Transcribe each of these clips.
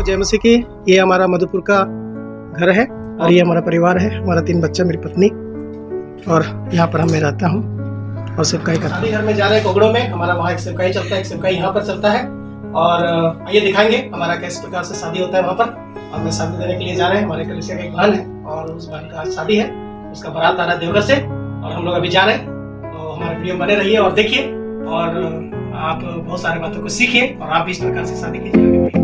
जय मसीह की। ये हमारा मधुपुर का घर है और ये हमारा परिवार है। हमारा 3 बच्चा, मेरी पत्नी, और यहाँ पर मैं रहता हूँ और सेवकाई करता हूँ। शादी घर में जा रहे हैं कोगड़ों में। हमारा वहाँ एक सेवकाई चलता है, एक सेवकाई यहाँ पर चलता है। और आइए दिखाएंगे हमारा किस प्रकार से शादी होता है वहाँ पर। और मैं शादी देने के लिए जा रहे हैं। हमारे कलिसिया का एक बहन है और उस बहन का शादी है। उसका बारात आ रहा है देवघर से और हम लोग अभी जा रहे हैं। तो हमारे वीडियो बने रहिए और देखिए, और आप बहुत सारे बातों को सीखिए और आप इस प्रकार से शादी कीजिए।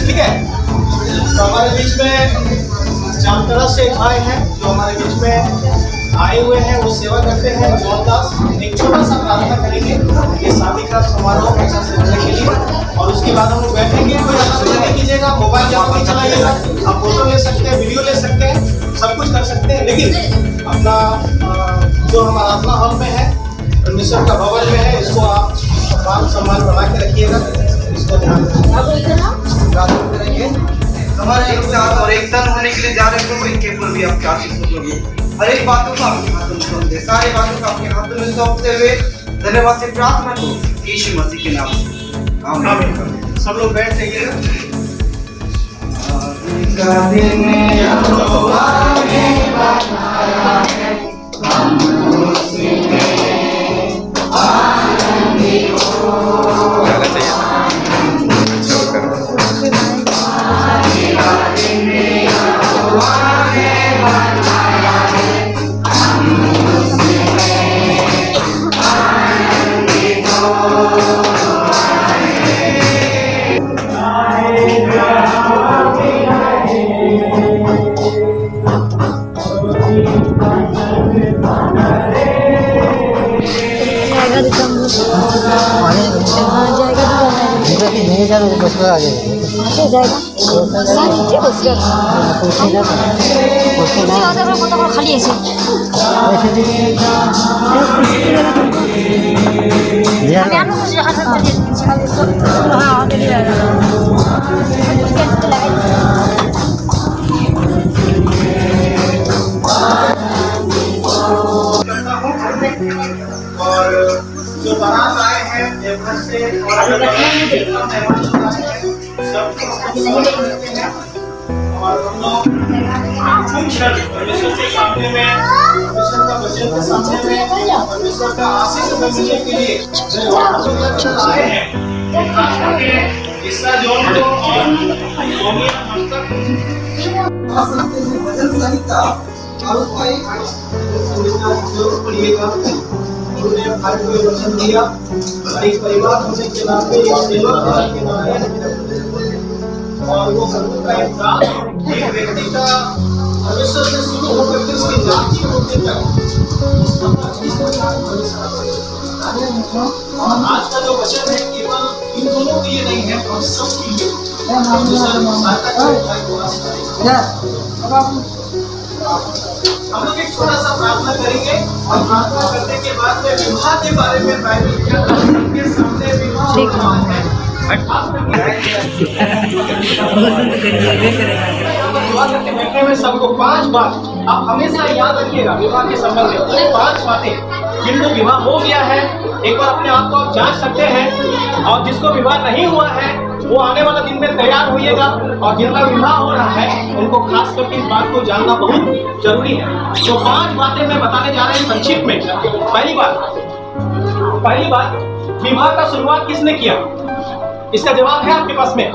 ठीक है। तो हमारे बीच में जामतरा से एक भाई हैं जो हमारे बीच में आए हुए हैं वो सेवा करते हैं। मोहनदास एक छोटा सा प्रार्थना करेंगे ये शादी का समारोह अच्छा से होने के लिए, और उसके बाद हम लोग बैठेंगे। कोई आलोचना नहीं कीजिएगा, मोबाइल जहाँ नहीं चलाइएगा। आप फोटो ले सकते हैं, वीडियो ले सकते हैं, सब कुछ कर सकते हैं, लेकिन अपना जो हम आराधना हॉल में है, परमेश्वर का भवन में है, इसको आप मान सम्मान बना के रखिएगा। इसको ध्यान करेंगे। हमारे एक साथ और एक तन होने के लिए जा रहे हो, इनके ऊपर भी आपके आशीष होगी। हर एक बातों को आपके हाथों में सौंप दे, सारी बातों को आपके हाथों में सौंपते हुए धन्यवाद से प्रार्थना को यीशु मसीह के नाम से आमीन। सब लोग बैठ जाइएगा। খালি আছে और जो बारात आए हैं देवघर से और हम लोग परमेश्वर के सामने में, परमेश्वर का वचन के सामने में, परमेश्वर का आशीष मिलने के लिए आए हैं। इसका जोन को और सोमिया भजन संहिता और उसका एक जरूर पढ़िएगा। उन्होंने भाई को वचन दिया, एक परिवार होने के नाते, एक सेवा करने के नाते, और वो सबको का एक काम, एक व्यक्ति का परमेश्वर से शुरू होकर के उसकी जाति होने तक और आज का जो वचन है केवल इन दोनों के लिए नहीं है, हम सब के लिए। हम लोग एक छोटा सा प्रार्थना करेंगे और प्रार्थना करने के बाद में विवाह के बारे में बाइबल के सामने विवाह है। बैठने में सबको 5 बात आप हमेशा याद रखिएगा विवाह के संबंध में 5 बातें। जिनको विवाह हो गया है एक बार अपने आप को आप जांच सकते हैं, और जिसको विवाह नहीं हुआ है वो आने वाला दिन में तैयार होइएगा, और जिनका विवाह हो रहा है उनको खास करके इस बात को जानना बहुत जरूरी है। तो 5 बातें मैं बताने जा रहे हैं संक्षिप्त में। पहली बात विवाह का शुरुआत किसने किया? इसका जवाब है आपके पास में।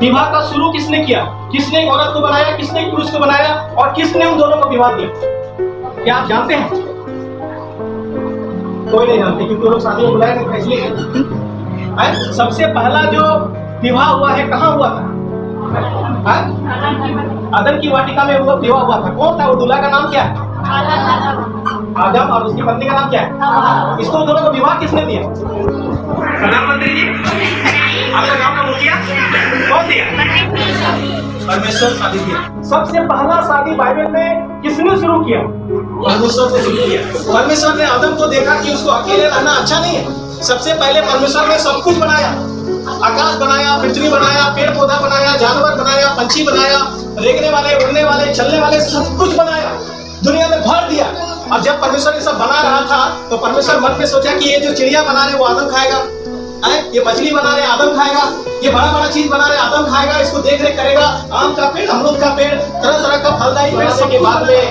विवाह का शुरू किसने किया? किसने एक औरत को बनाया, किसने एक पुरुष को बनाया, और किसने उन दोनों को विवाह दिया? क्या आप जानते हैं? कोई नहीं जानते, क्योंकि लोग शादी में बुलाए नहीं, इसलिए। सबसे पहला जो विवाह हुआ है कहाँ हुआ था? अदन की वाटिका में वो विवाह हुआ था। कौन था वो? दूल्हा का नाम क्या है? आदम, और उसकी पत्नी का नाम क्या है? इसको दोनों को विवाह किसने दिया? प्रधानमंत्री जी, आपका नाम का मुखिया कौन दिया? परमेश्वर शादी किया। सबसे पहला शादी बाइबल में किसने शुरू किया? परमेश्वर ने शुरू किया। परमेश्वर ने आदम को देखा कि उसको अकेले रहना अच्छा नहीं है। सबसे पहले परमेश्वर ने सब कुछ बनाया, आकाश बनाया, पृथ्वी बनाया, पेड़ पौधा बनाया, जानवर बनाया, पंछी बनाया, रेंगने वाले, उड़ने वाले, चलने वाले, सब कुछ बनाया, दुनिया में भर दिया। और जब परमेश्वर ये सब बना रहा था तो परमेश्वर मन में सोचा कि ये जो चिड़िया बना रहे वो आदम खाएगा, ये मछली बना रहे आदम खाएगा, ये बड़ा बड़ा चीज बना रहे आदम खाएगा, इसको देख रेख करेगा। आम का पेड़, अमरूद का पेड़, तरह तरह का फलदायी पेड़ से के बाद में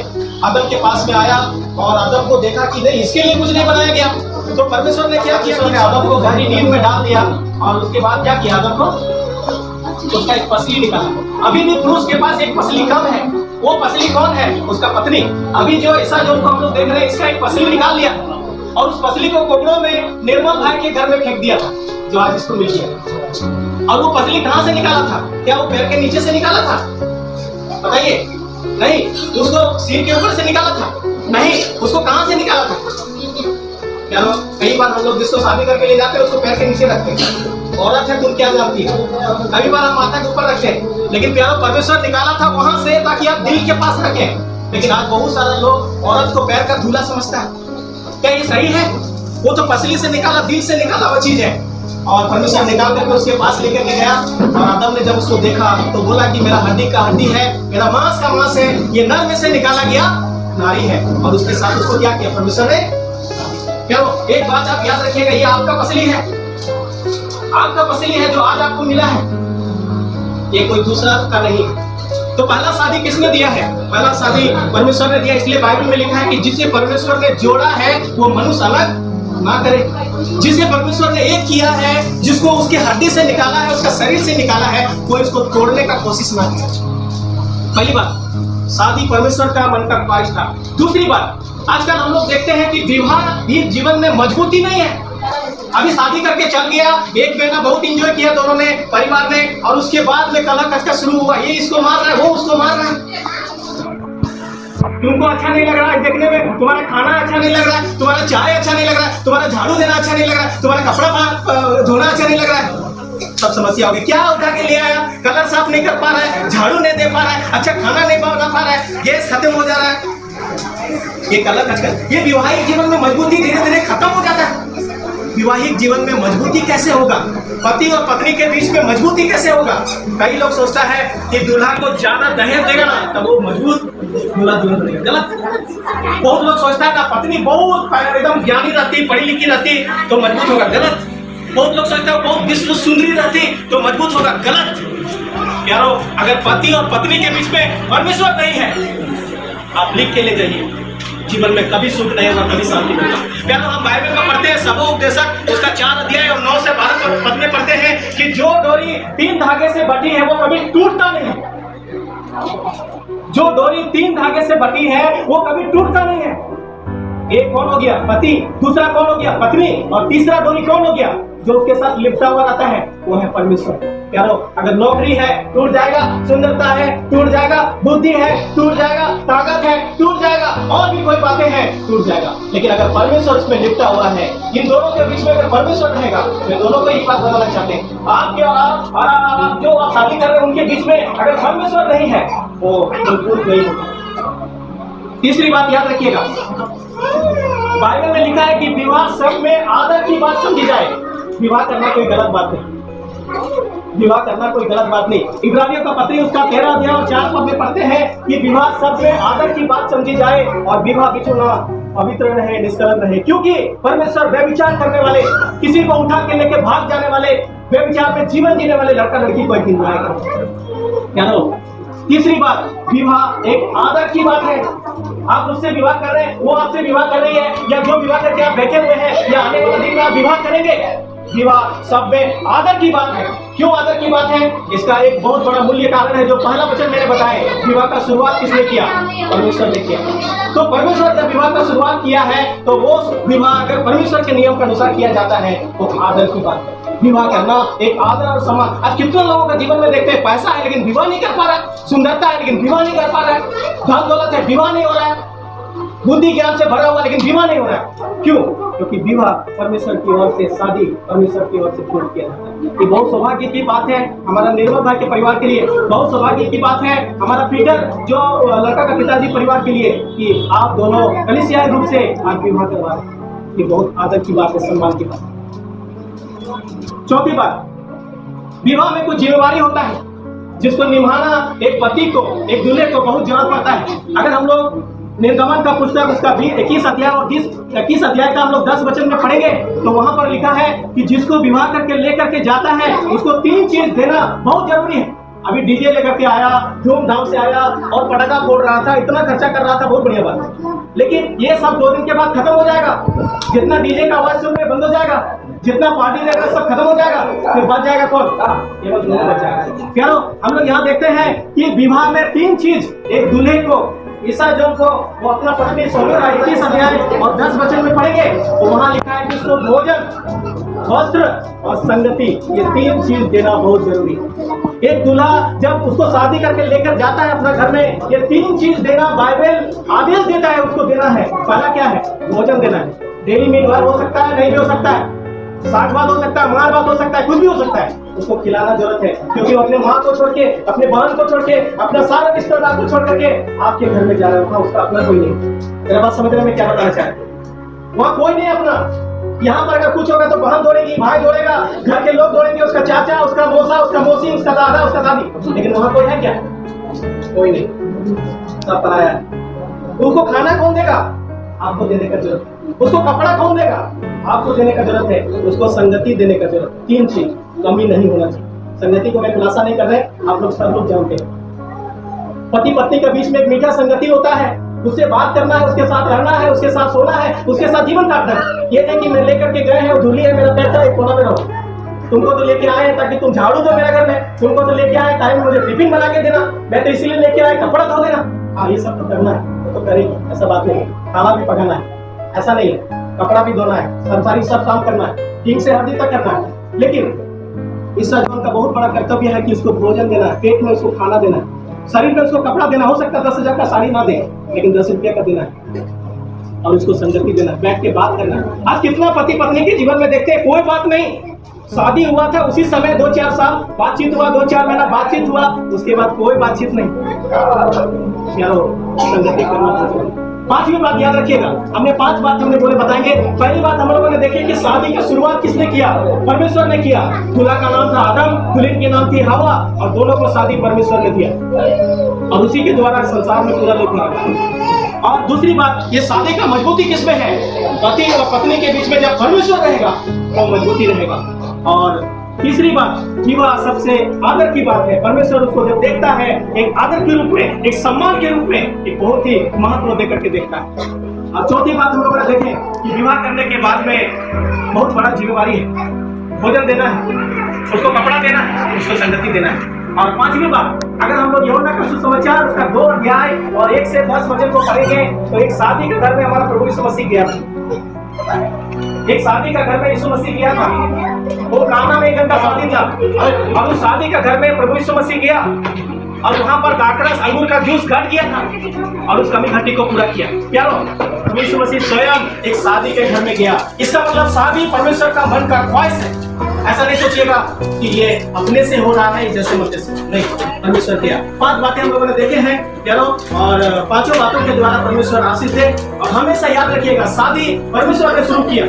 आदम के पास में आया और आदम को देखा कि नहीं, इसके लिए कुछ नहीं बनाया गया। तो परमेश्वर ने क्या किया कि आदम को गहरी नींद में डाल दिया, और उसके बाद क्या किया? आदम को उसका एक पसली निकाला। अभी भी पुरुष के पास एक पसली कम है। वो पसली कौन है? उसका पत्नी। अभी जो ऐसा जो हम लोग देख रहे हैं, इसका एक पसली निकाल लिया और उस पसली को कोकड़ों में निर्मल भाई के घर में फेंक दिया था, जो आज इसको मिल गया। और वो पसली कहाँ से निकाला था? क्या वो पैर के नीचे से निकाला था? बताइए। नहीं। उसको सिर के ऊपर से निकाला था? नहीं। उसको कहां से निकाला था? यारो कई बार हम लोग जिसको शादी करके ले जाते हैं उसको पैर के नीचे रखते हैं। औरत है तुम क्या जानती हो? कई बार हम माथा के ऊपर रखते हैं, लेकिन प्यारो परमेश्वर निकाला था वहां से ताकि आप दिल के पास रखें। लेकिन आज बहुत सारे लोग औरत को पैर का धूला समझता है। क्या ये सही है? वो तो पसली से निकाला, दिल से निकाला वो चीज है। और परमेश्वर निकाल करके उसके पास लेकर के गया और आदम ने जब उसको देखा तो बोला कि मेरा हड्डी का हड्डी है, मेरा मांस का मांस है, ये नर में से निकाला गया नारी है। और उसके साथ उसको क्या किया परमेश्वर ने? क्या एक बात आप याद रखिएगा, ये आपका पसली है, आपका पसली है जो आज आपको मिला है, ये कोई दूसरा का नहीं। तो पहला शादी किसने दिया है? पहला शादी परमेश्वर ने दिया। इसलिए बाइबल में लिखा है कि जिसे परमेश्वर ने जोड़ा है वो मनुष्य अलग ना करे। जिसे परमेश्वर ने एक किया है, जिसको उसके हड्डी से निकाला है, उसका शरीर से निकाला है, कोई इसको तोड़ने का कोशिश ना करे। पहली बात, शादी परमेश्वर का मन का ख्वाहिश था। दूसरी बात, आजकल हम लोग देखते हैं कि विवाह भी जीवन में मजबूती नहीं है। अभी शादी करके चल गया, एक महीना बहुत एंजॉय किया दोनों ने, परिवार ने, और उसके बाद में कलह कसका शुरू हुआ, ये इसको मार रहा है, वो उसको मार रहा है। तुमको अच्छा नहीं लग रहा है देखने में, तुम्हारा खाना अच्छा नहीं लग रहा है, तुम्हारा चाय अच्छा नहीं लग रहा है, तुम्हारा झाड़ू देना अच्छा नहीं लग रहा है, तुम्हारा कपड़ा धोना अच्छा नहीं लग रहा है। सब समस्या होगी। क्या उठा के ले आया? कलर साफ नहीं कर पा रहा है, झाड़ू नहीं दे पा रहा है, अच्छा खाना नहीं बना पा रहा है, गैस खत्म हो जा रहा है, ये कलर आजकल। ये वैवाहिक जीवन में मजबूती धीरे धीरे खत्म हो जाता है। वैवाहिक जीवन में मजबूती कैसे होगा? पति और पत्नी के बीच में मजबूती कैसे होगा? कई लोग सोचता है कि दूल्हा को ज्यादा दहेज देगा ना तब वो मजबूत दूल्हा दुल्हन बनेगा। गलत। बहुत लोग सोचता है ना पत्नी बहुत एकदम ज्ञानी रहती, पढ़ी लिखी रहती तो मजबूत होगा। गलत। बहुत लोग सोचते हैं बहुत विश्व सुंदरी रहती तो मजबूत होगा। गलत। यारो अगर पति और पत्नी के बीच में परमेश्वर नहीं है, आप लिख के ले जाइए, जीवन में कभी सुख नहीं होगा, कभी शांति नहीं होगा। प्यारो हम बाइबल में पढ़ते हैं, सबोपदेशक उसका 4 अध्याय और 9 से 12 पद में पढ़ते हैं कि जो डोरी 3 धागे से बटी है वो कभी टूटता नहीं है। जो डोरी 3 धागे से बटी है वो कभी टूटता नहीं है। एक कौन हो गया? पति। दूसरा कौन हो गया? पत्नी। और तीसरा डोरी कौन हो गया? जो उसके साथ लिपटा हुआ रहता है वो है परमेश्वर। प्यारो अगर नौकरी है टूट जाएगा, सुंदरता है टूट जाएगा, बुद्धि है टूट जाएगा, ताकत है टूट जाएगा, और भी कोई बातें हैं टूट जाएगा। लेकिन अगर परमेश्वर उसमें लिपटा हुआ है, इन दोनों के बीच में अगर परमेश्वर रहेगा, तो दोनों को एक बात बताना चाहते हैं, आपके और आप जो आप शादी कर रहे हैं उनके बीच में अगर परमेश्वर नहीं है वो बिल्कुल नहीं होगा। तीसरी बात याद रखिएगा, बाइबल में लिखा है कि विवाह सब में आदर की बात समझी जाए। विवाह करना कोई गलत बात नहीं, विवाह करना कोई गलत बात नहीं। इब्रानियों का पत्री उसका 13 अध्याय और 4 पद में पढ़ते हैं कि विवाह सब में आदर की बात समझी जाए और विवाह बिछुना पवित्र रहे, निष्कलंक रहे, क्योंकि परमेश्वर व्यभिचार करने वाले, किसी को उठा के लेके भाग जाने वाले, व्यभिचार में जीवन जीने वाले लड़का लड़की को एक दिन लाएगा। क्या लो? तीसरी बात, विवाह एक आदर की बात है। आप उससे विवाह कर रहे हैं, वो आपसे विवाह कर रही है, या जो विवाह करके आप बैठे हुए हैं या आने वाले दिन में आप विवाह करेंगे, विवाह सब में आदर की बात है। क्यों आदर की बात है? इसका एक बहुत बड़ा मूल्य कारण है, जो पहला वचन मैंने बताया, विवाह का शुरुआत किसने किया? परमेश्वर ने किया। तो परमेश्वर जब विवाह का शुरुआत किया है तो वो विवाह अगर परमेश्वर के नियम के अनुसार किया जाता है तो आदर की बात है। विवाह करना एक आदर और सम्मान। आज कितने लोगों का जीवन में देखते हैं, पैसा है लेकिन विवाह नहीं कर पा रहा है, सुंदरता है लेकिन विवाह नहीं कर पा रहा है, धन दौलत है विवाह नहीं हो रहा है, बुद्धि ज्ञान से भरा हुआ लेकिन विवाह नहीं हो रहा है। क्यों? क्योंकि विवाह परमेश्वर की ओर से, शादी परमेश्वर की ओर से पूर्ण किया जाता है। ये बहुत सौभाग्य की बात है हमारा निर्मल भाई के परिवार के लिए, बहुत सौभाग्य की बात है हमारा पीटर जो लड़का का पिताजी परिवार के लिए कि आप दोनों कलीसियाई रूप से आज विवाह करवा रहे हैं। ये बहुत आदर की बात है, सम्मान की बात है। चौथी बात, विवाह में कुछ जिम्मेवारी होता है जिसको निभाना एक पति को, एक दूल्हे को बहुत जरूरत पड़ता है। अगर हम लोग निर्गमन का पुस्तक उसका 21 अध्याय और 21 अध्याय का हम लोग 10 वचन में पढ़ेंगे तो वहां पर लिखा है कि जिसको विवाह करके लेकर के जाता है उसको 3 चीज देना बहुत जरूरी है। अभी डीजे लेकर के आया, धूमधाम से आया और पटाखा फोड़ रहा था, इतना खर्चा कर रहा था, बहुत बढ़िया बात है, लेकिन ये सब 2 दिन के बाद खत्म हो जाएगा। जितना डीजे का आवाज सुन रहे बंद हो जाएगा, जितना पार्टी देगा सब खत्म हो जाएगा, फिर बच जाएगा कौन? केवल बच जाएगा। प्यारो हम लोग यहाँ देखते हैं कि विवाह में 3 चीज एक दूल्हे को ईसा जोन को वो अपना पत्नी 16 अध्याय और 10 वचन में पढ़ेंगे तो वहां लिखा है कि उसको भोजन, वस्त्र और संगति, ये 3 चीज देना बहुत जरूरी है। एक दूल्हा जब उसको शादी करके लेकर जाता है अपना घर में, ये 3 चीज देना बाइबल आदेश देता है उसको देना है। पहला क्या है? भोजन देना है। डेली मील भर हो सकता है, नहीं भी हो सकता है, साग भात हो सकता है, मार भात हो सकता है, कुछ भी हो सकता है, उसको खिलाना जरूरत है। क्योंकि वो अपने माँ को छोड़ के, अपने बहन को छोड़ के, अपना सारा रिश्तेदार को छोड़ करके आपके घर में जा रहा है, वहाँ उसका अपना कोई नहीं। मेरा बात समझ रहे मैं क्या बताना चाह रहा हूँ? वहाँ कोई नहीं अपना। यहाँ पर अगर कुछ होगा तो बहन दौड़ेगी, भाई दौड़ेगा, घर के लोग दौड़ेंगे, उसका चाचा, उसका मौसा, उसका मौसी, उसका दादा, उसका दादी, लेकिन वहाँ कोई है क्या? कोई नहीं, सब पराया है। उनको खाना कौन देगा? आपको देने का जरूरत है। उसको कपड़ा कौन देगा? आपको देने का जरूरत है। उसको संगति देने का जरूरत है। 3 चीज कमी नहीं होना चाहिए। संगति को मैं खुलासा नहीं कर रहे, आप लोग सब लोग जानते हैं। पति पत्नी के बीच में एक मीठा संगति होता है, उससे बात करना है, उसके साथ रहना है, उसके साथ सोना है, उसके साथ जीवन काटना है। ये नहीं कि मैं लेकर के गए हैं और धूली है मेरा पैसा एक कोना में रहो। तुमको तो लेके आए ताकि तुम झाड़ू दो मेरे घर में, तुमको तो लेके आए टाइम मुझे टिफिन बना के देना, मैं तो इसीलिए लेके आए कपड़ा धो देना। हाँ, ये सब तो करना है तो करेगी, ऐसा बात नहीं है। खाना भी पकाना है, ऐसा नहीं है, कपड़ा भी धोना है, संसारिक सब काम करना है, ठीक से हर दिन तक करना है। लेकिन ईसा जोन का बहुत बड़ा कर्तव्य है कि उसको भोजन देना है, पेट में उसको खाना देना है, शरीर में उसको कपड़ा देना। हो सकता है 10,000 का साड़ी ना दे, लेकिन 10 रुपये का देना है और उसको संगति देना, बैठ के बात करना। आज कितना पति पत्नी के जीवन में देखते हैं, कोई बात नहीं, शादी हुआ था उसी समय 2-4 साल बातचीत हुआ, 2-4 महीना बातचीत हुआ, उसके बाद कोई बातचीत नहीं। चलो संगति करना। 5वीं बात याद रखिएगा, हमने 5 बात हमने बोले बताएंगे। पहली बात हम लोगों ने देखी कि शादी की शुरुआत किसने किया? परमेश्वर ने किया। दूल्हा का नाम था आदम, दुल्हन की नाम थी हवा, और दोनों को शादी परमेश्वर ने दिया और उसी के द्वारा संसार में पूरा लोग बना। और दूसरी बात, ये शादी का मजबूती किसमें है? पति और पत्नी के बीच में जब परमेश्वर रहेगा तो मजबूती रहेगा। और तीसरी बात, विवाह सबसे आदर की बात है। परमेश्वर उसको जब देखता है एक आदर के रूप में, एक सम्मान के रूप में, एक बहुत ही महत्व देकर के देखता है। और चौथी बात हम लोगों ने देखे कि विवाह करने के बाद में बहुत बड़ा जिम्मेवारी है, भोजन देना है, उसको कपड़ा देना है, उसको संगति देना है। और 5वीं बात, अगर हम लोग यूहन्ना का सुसमाचार उसका 2 अध्याय और 1 से 10 वचन को पढ़ेंगे तो एक शादी के घर में हमारा प्रभु यीशु मसीह गया था। एक शादी का घर में यीशु मसीह गया था, वो काना में 1 घंटा शादी था और उस शादी का घर में प्रभु यीशु मसीह गया और वहां पर दाखरस अंगूर का जूस घट गया था और उस कमी घटी को पूरा किया। प्यारो, प्रभु यीशु मसीह स्वयं एक शादी के घर में गया। इसका मतलब शादी परमेश्वर का मन का ख्वाहिश है। ऐसा नहीं सोचिएगा कि ये अपने से हो रहा है जैसे मत से, नहीं, परमेश्वर किया। 5 बातें हम लोगों ने देखे हैं प्यारो, और 5 बातों के द्वारा परमेश्वर आशीष दे। और हमेशा याद रखिएगा, शादी परमेश्वर ने शुरू किया,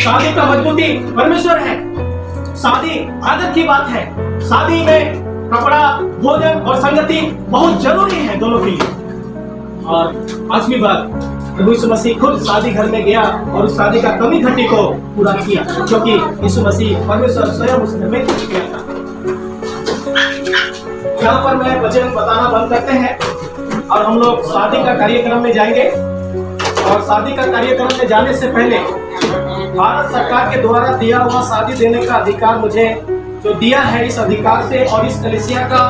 शादी का मजबूती परमेश्वर है, शादी आदत की बात है, शादी में कपड़ा, भोजन और संगति बहुत जरूरी है दोनों के लिए। और 5वीं बात, प्रभु यीशु मसीह खुद शादी घर में गया और उस शादी का कमी घटी को पूरा किया, क्योंकि यीशु मसीह परमेश्वर स्वयं उस घर में किया था। यहाँ पर मैं वचन बताना बंद करते हैं और हम लोग शादी का कार्यक्रम में जाएंगे। और शादी का कार्यक्रम में जाने से पहले भारत सरकार के द्वारा दिया हुआ शादी देने का अधिकार मुझे जो दिया है, इस अधिकार से और इस कलीसिया का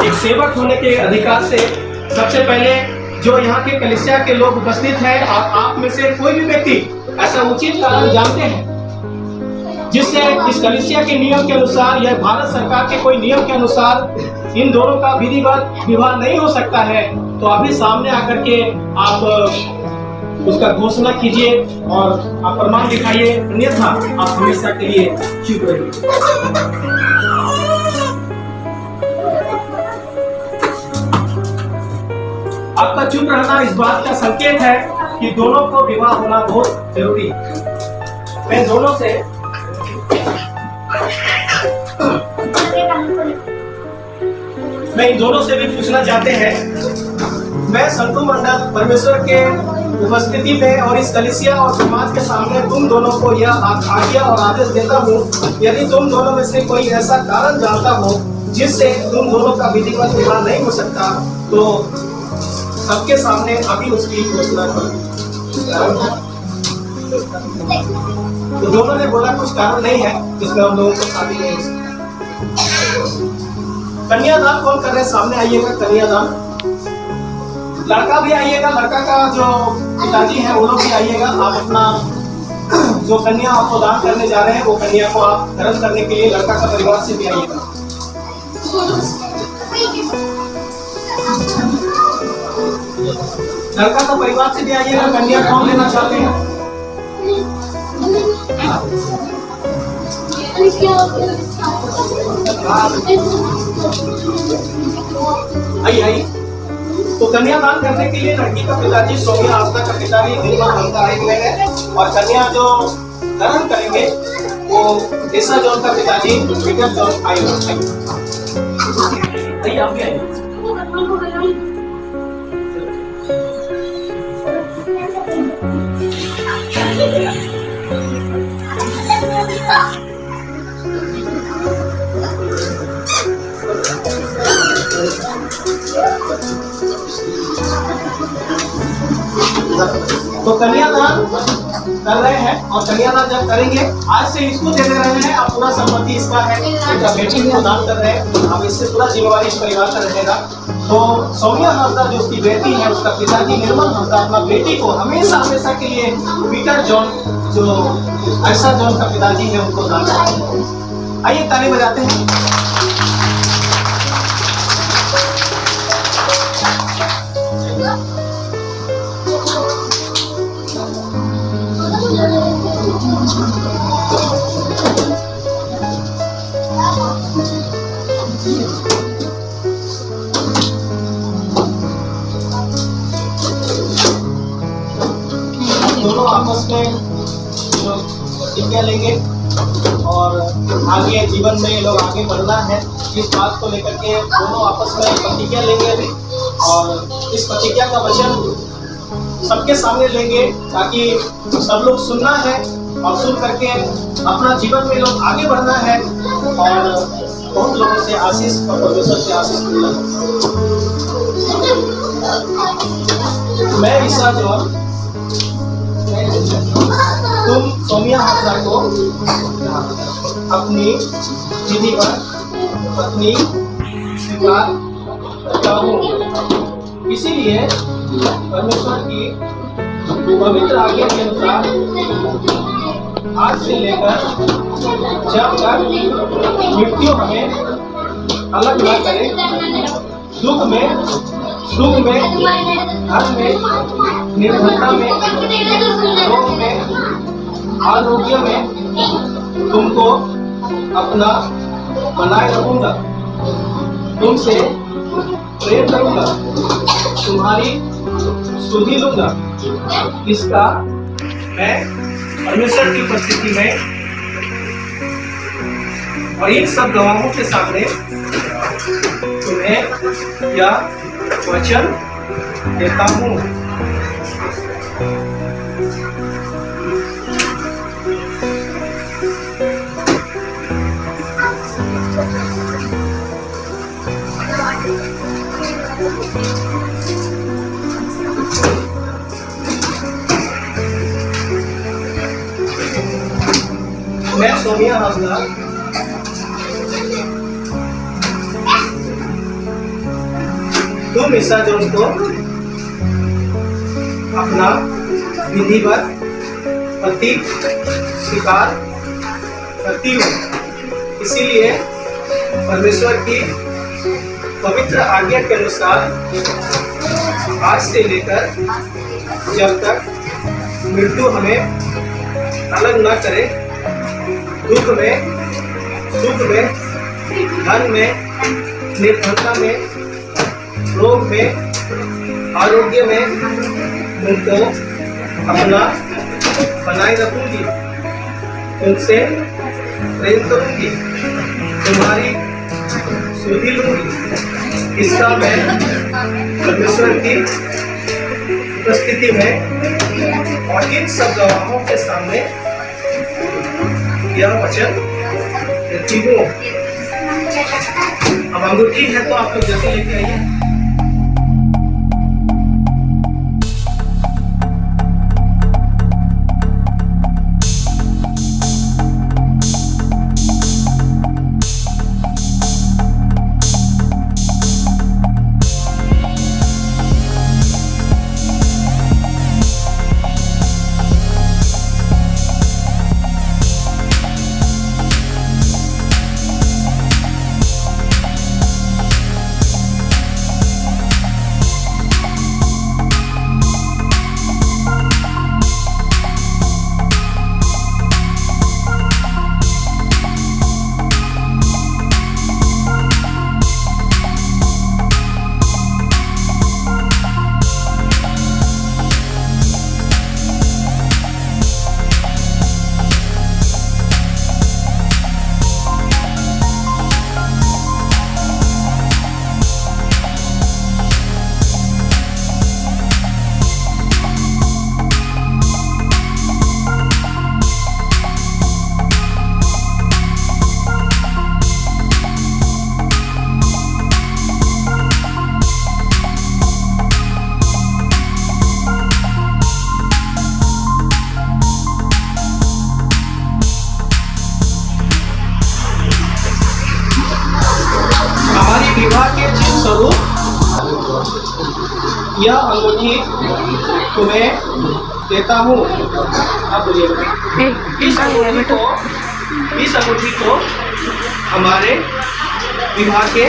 एक सेवक होने के अधिकार से, सबसे पहले जो यहाँ के कलीसिया के लोग उपस्थित हैं, आप में से कोई भी व्यक्ति ऐसा उचित कारण जानते हैं जिससे इस कलीसिया के नियम के अनुसार या भारत सरकार के कोई नियम के अनुसार इन दोनों का विधिवत विवाह नहीं हो सकता है, तो अभी सामने आकर के आप उसका घोषणा कीजिए और आप प्रमाण दिखाइए, अन्यथा आप हमेशा के लिए चुप रहिए। आपका चुप रहना इस बात का संकेत है कि दोनों को विवाह होना बहुत जरूरी है। मैं दोनों से इन दोनों से भी पूछना चाहते हैं। मैं संतु मंडल परमेश्वर के उपस्थिति में और इस कलीसिया और समाज के सामने तुम दोनों को यह आज्ञा और आदेश देता हूँ, यदि तुम दोनों में से कोई ऐसा कारण जानता हो जिससे तुम दोनों का विधिवत विवाह नहीं हो सकता, तो सबके सामने अभी उसकी घोषणा करो। तो दोनों ने बोला कुछ कारण नहीं है जिसमें हम लोगों को शादी नहीं हो सकती। कन्यादान कौन कर रहे हैं? सामने आइएगा। कन्यादान लड़का भी आइएगा, लड़का का जो पिताजी है वो लोग भी आइएगा। आप अपना जो कन्या आपको दान करने जा रहे हैं वो कन्या को आप ग्रहण करने के लिए लड़का का परिवार से भी आइएगा। लड़का का परिवार से भी आइएगा। कन्या कौन लेना चाहते हैं? आइए आइए। तो कन्यादान करने के लिए लड़की का पिताजी सौम्या आस्था का पिताजी निर्मल हमदा आए हुए हैं और कन्या जो ग्रहण करेंगे वो ईसा जॉन का पिताजी पीटर जॉन आए हुए हैं। आइए आप भी आइए। तो कन्यादान कर रहे हैं और कन्यादान जब करेंगे आज से इसको दे रहे हैं। आप पूरा संपत्ति इसका है, इसका बेटी को दान कर रहे हैं। अब इससे पूरा जिम्मेवारी इस परिवार का रहेगा। तो सौम्या हंसदा जो उसकी बेटी है, उसका पिताजी निर्मल हंसदा अपना बेटी को हमेशा हमेशा के लिए पीटर जॉन जो ईसा जॉन का पिताजी है उनको दान करेंगे। आइए ताली बजाते हैं। दोनों आपस में प्रतिज्ञा लेंगे और आगे जीवन में ये लोग आगे बढ़ना है इस बात को लेकर के दोनों आपस में प्रतिज्ञा लेंगे अभी। और इस प्रतिज्ञा का वचन सबके सामने लेंगे ताकि सब लोग सुनना है और सुन करके अपना जीवन में लोग आगे बढ़ना है और बहुत लोगों से आशीष और परमेश्वर से आशीष मिलना है। मैं ईसा जॉन तुम सौम्या हंसदा को अपनी विधि पर पत्नी स्वीकार करता हूँ। इसीलिए परमेश्वर की पवित्र आज्ञा के अनुसार आज से लेकर जब तक मृत्यु हमें अलग न करे, दुख में, सुख में, धन में, निर्धनता में, रोग में, आरोग्य में तुमको अपना बनाए रखूंगा, तुमसे प्रेम करूंगा, तुम्हारी सुधि लूंगा। इसका मैं परमेश्वर की उपस्थिति में और इन सब गवाहों के सामने तुम्हें यह वचन देता हूँ। मैं सौम्या हंसदा तुम ईसा जॉन को अपना विधिवत पति स्वीकार करती हूँ। इसीलिए परमेश्वर की पवित्र आज्ञा के अनुसार आज से लेकर जब तक मृत्यु हमें अलग न करे, दुख में, सुख में, धन में, निर्धनता में, रोग में, आरोग्य में तुमको अपना बनाए रखूंगी, तुमसे प्रेम करूंगी, तुम्हारी सुधि लूंगी। इसका मैं परमेश्वर की उपस्थिति में और इन सब गवाहों के सामने यह वचन देती हूँ। अब अंगूठी है तो आप लोग जल्दी लेके आइए। यह अंगूठी तुम्हें देता हूँ। आप बोलिए। इस अंगूठी को हमारे विवाह के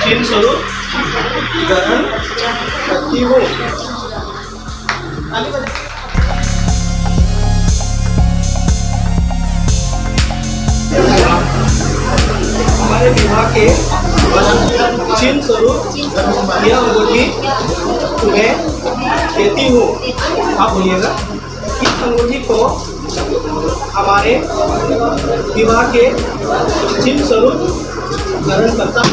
चिन्ह स्वरूप ग्रहण करती हूँ। हमारे विवाह के चिन्ह स्वरूप यह अंगूठी तुम्हें देती हूँ। आप बोलिएगा। इस अंगूठी को हमारे विवाह के चिन्ह स्वरूप ग्रहण करता हूँ।